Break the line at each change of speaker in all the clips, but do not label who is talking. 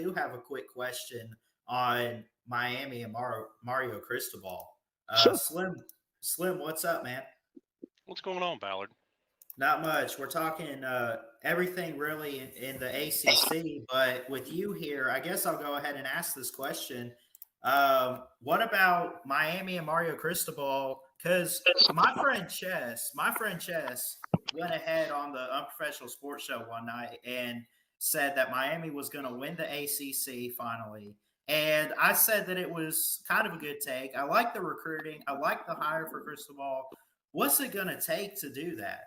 do have a quick question on Miami and Mario Cristobal.
Sure.
Slim, what's up, man?
What's going on, Ballard?
Not much. We're talking everything really in the ACC, but with you here, I guess I'll go ahead and ask this question. What about Miami and Mario Cristobal? Because my friend Chess went ahead on the Unprofessional Sports Show one night and said that Miami was going to win the ACC finally. And I said that it was kind of a good take. I like the recruiting. I like the hire for Cristobal. What's it going to take to do that?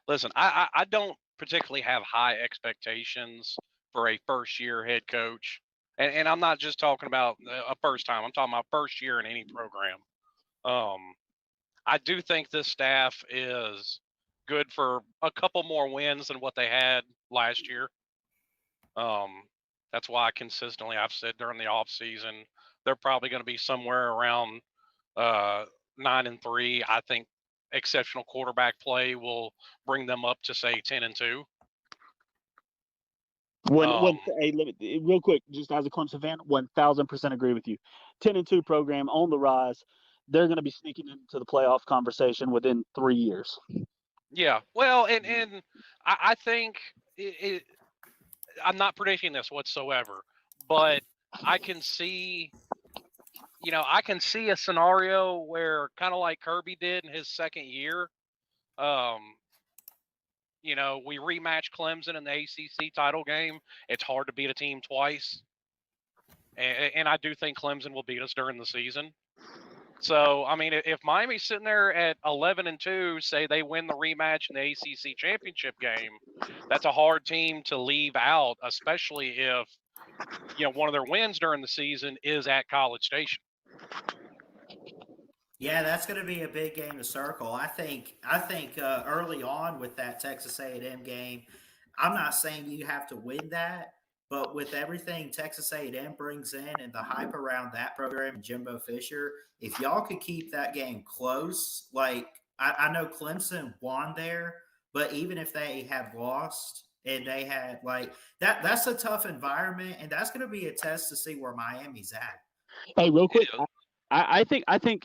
Listen, I don't particularly have high expectations for a first-year head coach. And I'm not just talking about a first time. I'm talking about first year in any program. I do think this staff is good for a couple more wins than what they had last year. That's why I've said during the offseason, they're probably going to be somewhere around 9-3. I think exceptional quarterback play will bring them up to say 10-2.
Real quick, just as a Clemson fan, 1,000% agree with you. 10-2 program on the rise. They're going to be sneaking into the playoff conversation within 3 years.
Yeah, well, and I think I'm not predicting this whatsoever, but I can see a scenario where kind of like Kirby did in his second year. We rematch Clemson in the ACC title game. It's hard to beat a team twice. And I do think Clemson will beat us during the season. So, I mean, if Miami's sitting there at 11-2, say they win the rematch in the ACC championship game, that's a hard team to leave out, especially if, one of their wins during the season is at College Station.
Yeah, that's going to be a big game to circle. I think early on with that Texas A&M game, I'm not saying you have to win that, but with everything Texas A&M brings in and the hype around that program and Jimbo Fisher, if y'all could keep that game close, like I know Clemson won there, but even if they had lost and they had that's a tough environment, and that's going to be a test to see where Miami's at.
Hey, real quick. I think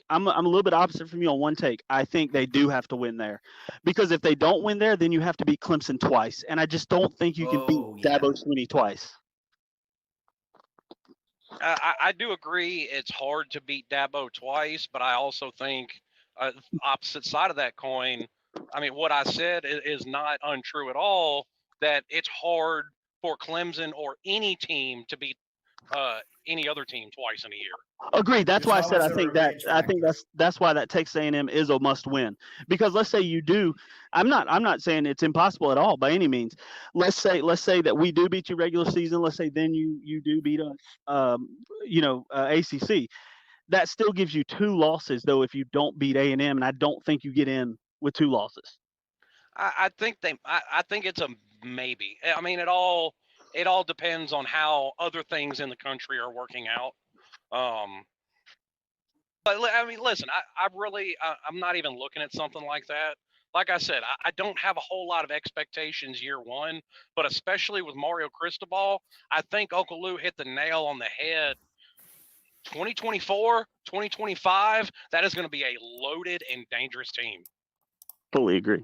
I'm a little bit opposite from you on one take. I think they do have to win there, because if they don't win there, then you have to beat Clemson twice, and I just don't think you can beat Dabo Swinney twice.
I do agree it's hard to beat Dabo twice, but I also think opposite side of that coin. I mean, what I said is not untrue at all. That it's hard for Clemson or any team to beat any other team twice in a year.
Agreed. That's why I said I think that's why that Texas A&M is a must win. Because let's say you do, I'm not saying it's impossible at all by any means. Let's say that we do beat you regular season. Let's say then you do beat us, ACC. That still gives you 2 losses though if you don't beat A&M, and I don't think you get in with 2 losses.
I think it's a maybe. I mean, it all depends on how other things in the country are working out. But I mean, listen, I'm not even looking at something like that. Like I said, I don't have a whole lot of expectations year one, but especially with Mario Cristobal, I think Uncle Lou hit the nail on the head. 2024, 2025, that is going to be a loaded and dangerous team.
Fully agree.